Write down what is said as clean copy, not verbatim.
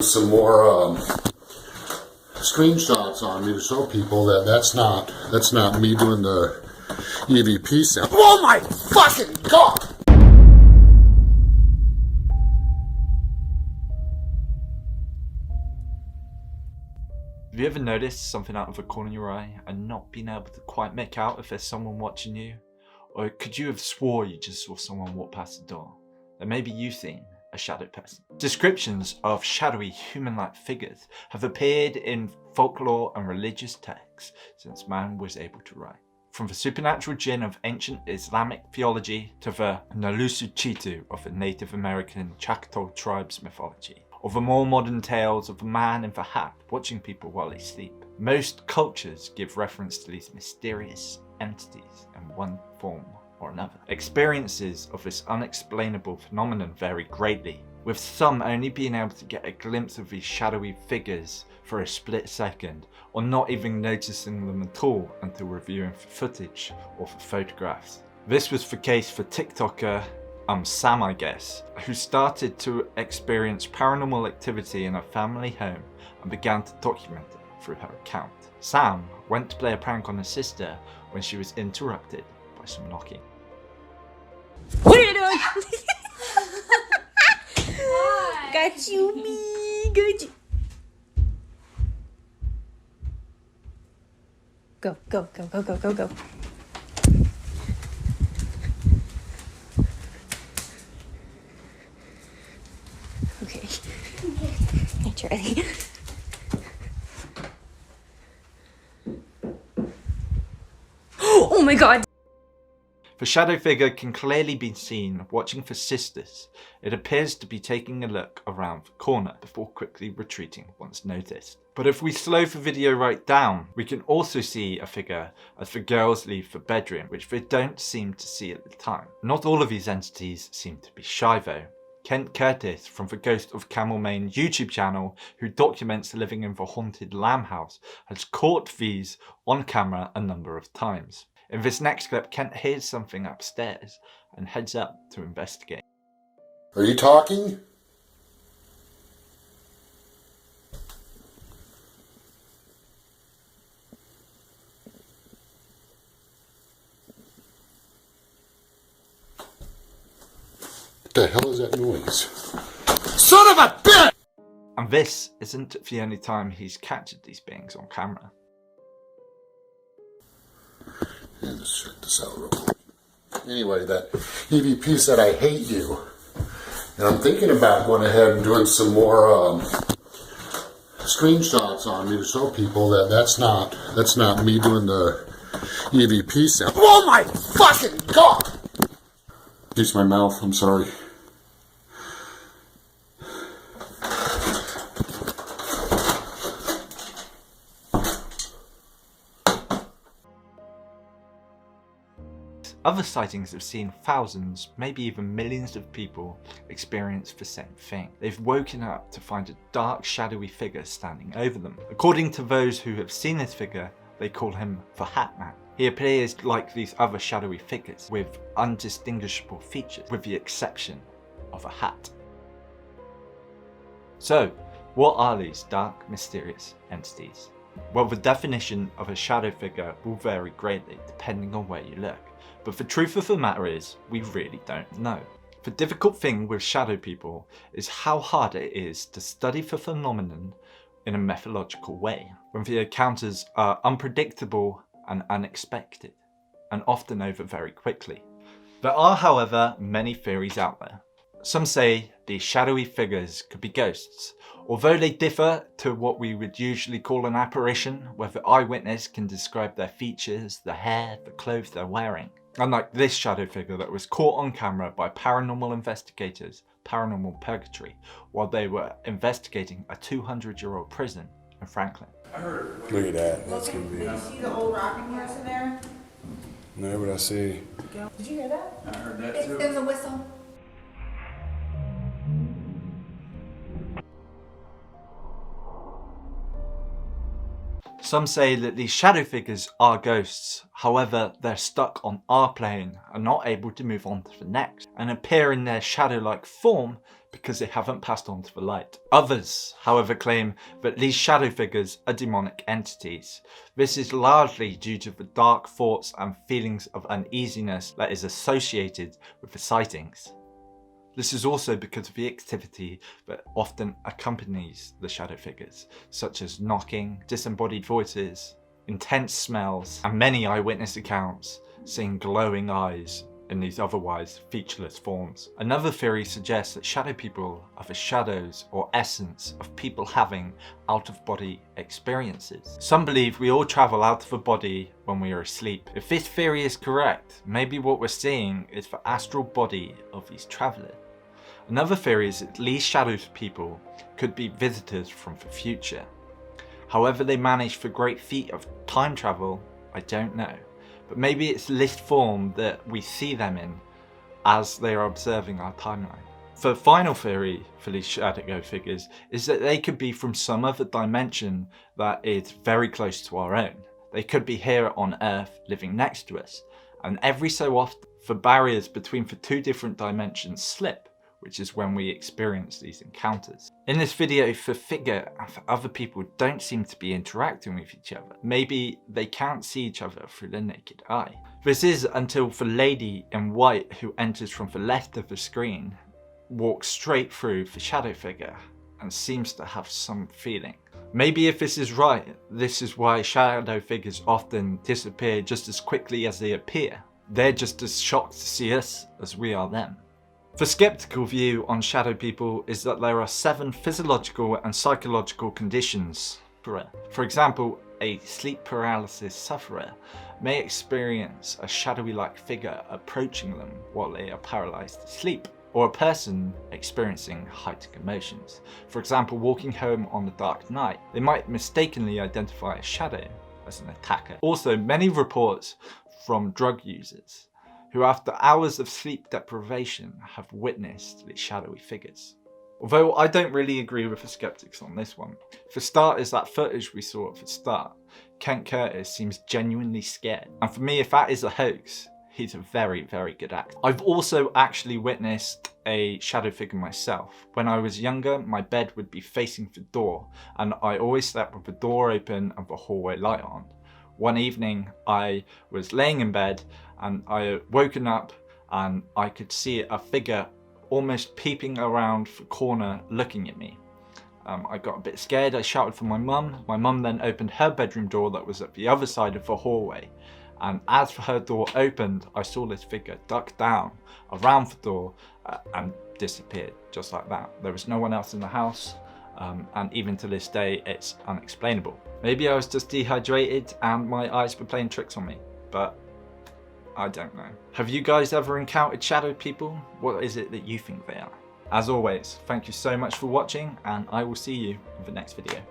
Some more screenshots on me to show people that that's not me doing the EVP sound. Oh my fucking god! Have you ever noticed something out of the corner of your eye and not been able to quite make out if there's someone watching you? Or could you have swore you just saw someone walk past the door? Then maybe you've seen a shadow person. Descriptions of shadowy human-like figures have appeared in folklore and religious texts since man was able to write. From the supernatural Jinn of ancient Islamic theology to the Nalusa Chito of the Native American Choctaw tribe's mythology, or the more modern tales of the man in the hat watching people while they sleep. Most cultures give reference to these mysterious entities in one form or another. Experiences of this unexplainable phenomenon vary greatly, with some only being able to get a glimpse of these shadowy figures for a split second, or not even noticing them at all until reviewing for footage or for photographs. This was the case for TikToker Sam, I guess, who started to experience paranormal activity in her family home and began to document it through her account. Sam went to play a prank on her sister when she was interrupted by some knocking. What are you doing? Got you, me. Got you. Go, go, go, go, go, go, go. Okay. Hey, Charlie. Oh my god! The shadow figure can clearly be seen watching for sisters. It appears to be taking a look around the corner before quickly retreating once noticed. But if we slow the video right down, we can also see a figure as the girls leave the bedroom, which they don't seem to see at the time. Not all of these entities seem to be shy though. Kent Curtis from the Ghost of Camel Main YouTube channel, who documents living in the haunted lamb house, has caught these on camera a number of times. In this next clip, Kent hears something upstairs and heads up to investigate. Are you talking? What the hell is that noise? Son of a bitch! And this isn't the only time he's captured these beings on camera. Yeah, let's check this out real quick. Anyway, that EVP said I hate you. And I'm thinking about going ahead and doing some more screenshots on me to show people that that's not me doing the EVP sound. Oh my fucking god! Piece my mouth, I'm sorry. Other sightings have seen thousands, maybe even millions of people experience the same thing. They've woken up to find a dark, shadowy figure standing over them. According to those who have seen this figure, they call him the Hat Man. He appears like these other shadowy figures with undistinguishable features, with the exception of a hat. So, what are these dark, mysterious entities? Well, the definition of a shadow figure will vary greatly depending on where you look. But the truth of the matter is, we really don't know. The difficult thing with shadow people is how hard it is to study the phenomenon in a methodological way, when the encounters are unpredictable and unexpected, and often over very quickly. There are, however, many theories out there. Some say these shadowy figures could be ghosts, although they differ to what we would usually call an apparition, where the eyewitness can describe their features, the hair, the clothes they're wearing. Unlike this shadow figure that was caught on camera by paranormal investigators, Paranormal Purgatory, while they were investigating a 200-year-old prison in Franklin. Look at that. That's gonna be. Did you see the old rocking horse in there? No, but I see. Did you hear that? I heard that too. It was a whistle. Some say that these shadow figures are ghosts, however they're stuck on our plane and not able to move on to the next, and appear in their shadow-like form because they haven't passed on to the light. Others, however, claim that these shadow figures are demonic entities. This is largely due to the dark thoughts and feelings of uneasiness that is associated with the sightings. This is also because of the activity that often accompanies the shadow figures, such as knocking, disembodied voices, intense smells, and many eyewitness accounts seeing glowing eyes in these otherwise featureless forms. Another theory suggests that shadow people are the shadows or essence of people having out-of-body experiences. Some believe we all travel out of the body when we are asleep. If this theory is correct, maybe what we're seeing is the astral body of these travellers. Another theory is that these shadow people could be visitors from the future. However they manage the great feat of time travel, I don't know. But maybe it's this form that we see them in as they are observing our timeline. The final theory for these shadow figures is that they could be from some other dimension that is very close to our own. They could be here on Earth living next to us, and every so often the barriers between the two different dimensions slip, which is when we experience these encounters. In this video, the figure and the other people don't seem to be interacting with each other. Maybe they can't see each other through the naked eye. This is until the lady in white who enters from the left of the screen walks straight through the shadow figure and seems to have some feeling. Maybe if this is right, this is why shadow figures often disappear just as quickly as they appear. They're just as shocked to see us as we are them. The skeptical view on shadow people is that there are 7 physiological and psychological conditions. For example, a sleep paralysis sufferer may experience a shadowy-like figure approaching them while they are paralyzed to sleep, or a person experiencing heightened emotions. For example, walking home on a dark night, they might mistakenly identify a shadow as an attacker. Also, many reports from drug users who after hours of sleep deprivation have witnessed these shadowy figures. Although I don't really agree with the skeptics on this one. For starters, that footage we saw at the start, Kent Curtis seems genuinely scared. And for me, if that is a hoax, he's a very, very good actor. I've also actually witnessed a shadow figure myself. When I was younger, my bed would be facing the door, and I always slept with the door open and the hallway light on. One evening, I was laying in bed and I had woken up and I could see a figure almost peeping around the corner looking at me. I got a bit scared, I shouted for my mum. My mum then opened her bedroom door that was at the other side of the hallway. And as her door opened, I saw this figure duck down around the door and disappeared, just like that. There was no one else in the house. And even to this day, it's unexplainable. Maybe I was just dehydrated and my eyes were playing tricks on me, but I don't know. Have you guys ever encountered shadow people? What is it that you think they are? As always, thank you so much for watching, and I will see you in the next video.